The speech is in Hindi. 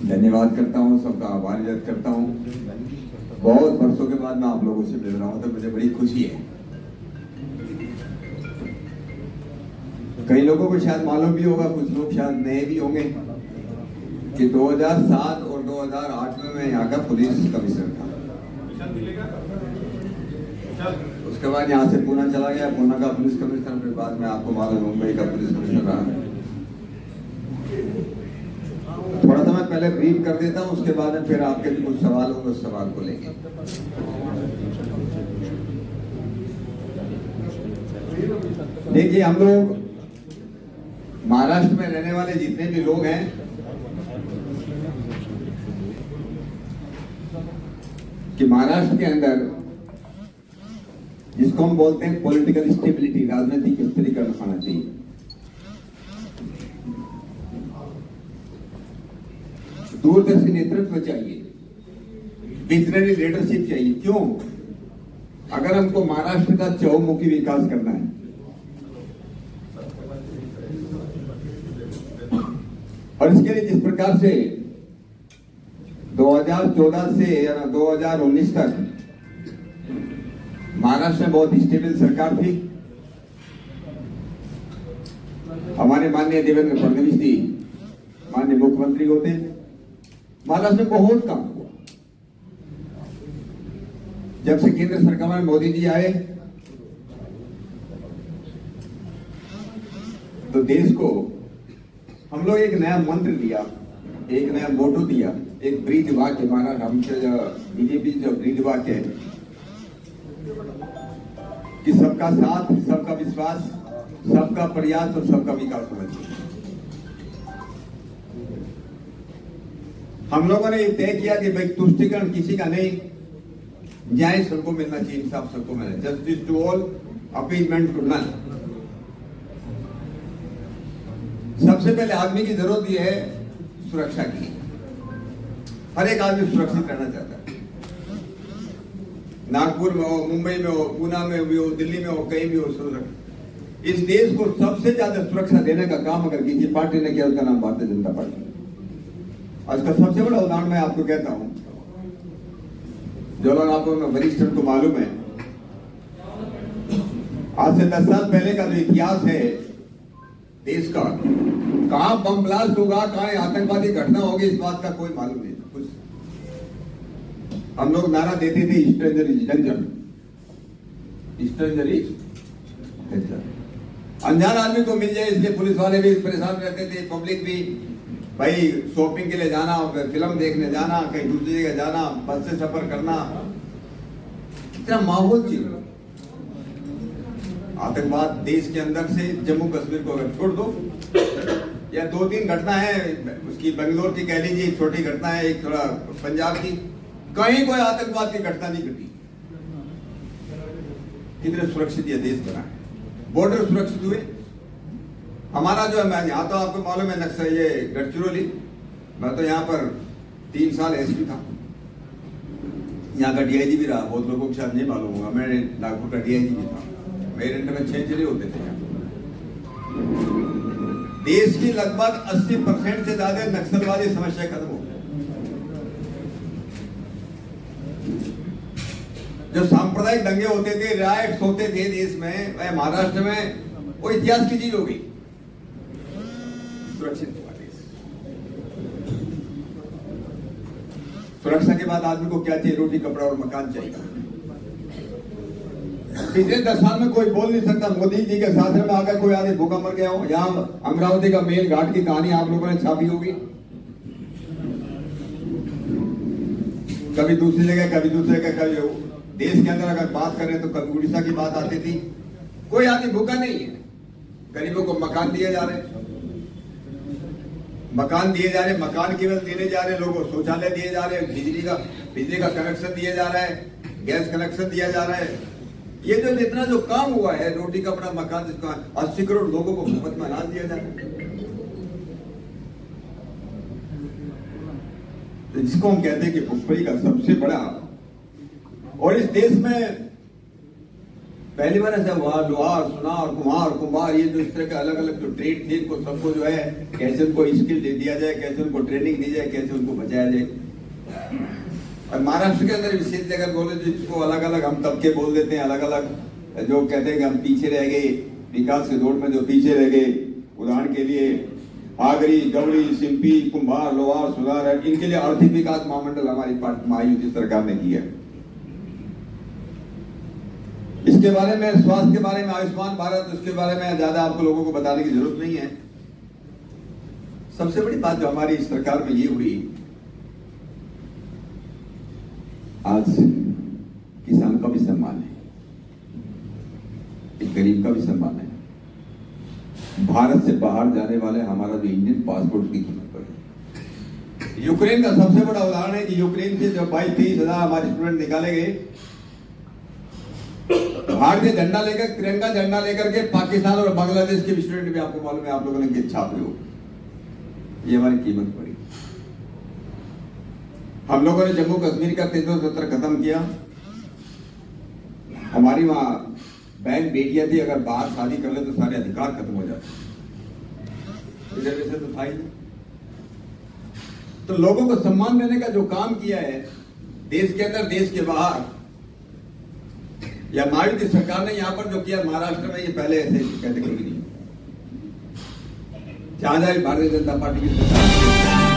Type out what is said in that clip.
धन्यवाद करता हूँ, सबका आभार व्यक्त करता हूँ। बहुत वर्षों के बाद मैं आप लोगों से मिल रहा हूँ तो मुझे बड़ी खुशी है। कई लोगों को शायद मालूम भी होगा, कुछ लोग शायद नए भी होंगे कि 2007 और 2008 में मैं यहाँ का पुलिस कमिश्नर था। उसके बाद यहाँ से पूना चला गया, पूना का पुलिस कमिश्नर, फिर बाद में आपको मालूम मुंबई का पुलिस कमिश्नर रहा। थोड़ा सा मैं पहले ब्रीफ कर देता हूँ, उसके बाद में फिर आपके जो कुछ सवाल होंगे उस सवाल को लेंगे। देखिए, हम लोग महाराष्ट्र में रहने वाले जितने भी लोग हैं, कि महाराष्ट्र के अंदर जिसको हम बोलते हैं पॉलिटिकल स्टेबिलिटी, राजनीतिक स्थिरीकरण होना चाहिए। दूरदर्शी नेतृत्व चाहिए, विजनरी लीडरशिप चाहिए। क्यों? अगर हमको महाराष्ट्र का चहुमुखी विकास करना है, और इसके लिए जिस प्रकार से 2014 से 2019 तक महाराष्ट्र में बहुत स्टेबल सरकार थी, हमारे माननीय देवेंद्र फडणवीस जी माननीय मुख्यमंत्री होते, महाराष्ट्र में बहुत काम हुआ। जब से केंद्र सरकार में मोदी जी आए तो देश को हम लोग एक नया मंत्र दिया, एक नया मोटो दिया, एक ब्रीज वाक्य। हमारा हम बीजेपी जो ब्रीज वाक्य है कि सबका साथ, सबका विश्वास, सबका प्रयास और सबका विकास होना चाहिए। हम लोगों ने ये तय किया कि भाई तुष्टिकरण किसी का नहीं, न्याय सबको मिलना चाहिए, इंसाफ सबको मिलना, justice to all, appeasement to none. सबसे पहले आदमी की जरूरत यह है सुरक्षा की। हर एक आदमी सुरक्षित रहना चाहता है, नागपुर में हो, मुंबई में हो, पूना में भी हो, दिल्ली में हो, कहीं भी हो। इस देश को सबसे ज्यादा सुरक्षा देने का काम अगर किसी पार्टी ने किया, उसका नाम भारतीय जनता पार्टी। आज का सबसे बड़ा उदाहरण मैं आपको कहता हूं, जो लोग आपको वरिष्ठ को मालूम है, आज से 10 साल पहले का जो इतिहास है देश का, कहां बम ब्लास्ट होगा, कहां आतंकवादी घटना होगी, इस बात का कोई मालूम नहीं था। कुछ हम लोग नारा देते थे, stranger is danger, stranger is danger. अनजान आदमी को मिल जाए इसलिए पुलिस वाले भी परेशान रहते थे, पब्लिक भी। भाई शॉपिंग के लिए जाना, फिल्म देखने जाना, कहीं दूसरी जगह जाना, बस से सफर करना, कितना माहौल चाहिए। आतंकवाद देश के अंदर से जम्मू कश्मीर को अगर छोड़ दो, या 2-3 घटना है उसकी, बेंगलोर की कह लीजिए छोटी घटना है, एक थोड़ा पंजाब की, कहीं कोई आतंकवाद की घटना नहीं घटी। कितने सुरक्षित यह देश बना है, बॉर्डर सुरक्षित हुए। हमारा जो है, यहाँ तो आपको मालूम है नक्सल, ये गढ़चिरौली, मैं तो यहाँ पर 3 साल एसपी था, यहाँ का डीआईजी भी रहा। बहुत लोगों को शायद नहीं मालूम होगा, मैं नागपुर का डीआईजी भी था। मेरे इंटर में 6 जिले होते थे। देश की लगभग 80% से ज्यादा नक्सलवादी समस्या खत्म हो गई। जो सांप्रदायिक दंगे होते थे, राइट्स होते थे देश में, वह महाराष्ट्र में वो इतिहास की चीज हो गई। सुरक्षित हुआ देश। सुरक्षा के बाद आदमी को क्या चाहिए? रोटी, कपड़ा और मकान चाहिए। पिछले 10 साल में कोई बोल नहीं सकता मोदी जी के शासन में आकर कोई आदमी भूखा मर गया हो। यहाँ अमरावती का मेल घाट की कहानी आप लोगों ने छापी होगी, कभी दूसरी जगह, कभी दूसरी जगह, कभी देश के अंदर अगर बात करें तो कभी उड़ीसा की बात आती थी। कोई आदमी भूखा नहीं है। गरीबों को मकान दिए जा रहे, मकान दिए जा रहे, मकान केवल देने जा रहे, लोगों को शौचालय दिए जा रहे, बिजली का कनेक्शन दिया जा रहा है, गैस कनेक्शन दिया जा रहा है। ये जो जितना जो काम हुआ है, रोटी, कपड़ा, मकान, जिसका 80 करोड़ लोगों को मुफ्त में अनाज दिया जा रहा है, जिसको हम कहते हैं कि भुखमरी का सबसे बड़ा। और इस देश में पहली बार ऐसा हुआ, लोहार, सुनार, कुम्हार, कुंभार, ये जो इस तरह के अलग अलग जो ट्रेड थे, इनको सबको जो है कैसे उनको स्किल दे दिया जाए, कैसे उनको ट्रेनिंग दी जाए, कैसे उनको बचाया जाए। और महाराष्ट्र के अंदर विशेष अगर बोले तो इसको अलग अलग हम तबके बोल देते हैं, अलग अलग जो कहते हैं कि हम पीछे रह गए, विकास के दौड़ में जो पीछे रह गए। उदाहरण के लिए आगरी, गवड़ी, सिंपी, कुंभार, लोहार, सुनार, इनके लिए आर्थिक विकास महामंडल हमारी महायुति सरकार ने किया। इसके बारे में, स्वास्थ्य के बारे में, आयुष्मान भारत, उसके बारे में ज्यादा आपको लोगों को बताने की जरूरत नहीं है। सबसे बड़ी बात जो हमारी सरकार में ये हुई, आज किसान का भी सम्मान है, एक गरीब का भी सम्मान है। भारत से बाहर जाने वाले हमारा जो इंडियन पासपोर्ट की कीमत बढ़ी। यूक्रेन का सबसे बड़ा उदाहरण है कि यूक्रेन से जब 22-23 हजार हमारे स्टूडेंट निकाले गए, भारतीय झंडा लेकर, तिरंगा झंडा लेकर के पाकिस्तान और बांग्लादेश के स्टूडेंट भी, आपको मालूम है, आप लोगों ने छाप रहे हो, ये हमारी कीमत पड़ी। हम लोगों ने जम्मू कश्मीर का 370 खत्म किया। हमारी वहां बहन बेटियां थी, अगर बाहर शादी कर ले तो सारे अधिकार खत्म हो जाते, रिजर्वेशन तो था ही। तो लोगों को सम्मान देने का जो काम किया है देश के अंदर, देश के बाहर, या महायुति सरकार ने यहां पर जो किया महाराष्ट्र में, ये पहले ऐसे कहते कभी नहीं। जहां जहां भारतीय जनता पार्टी की सरकार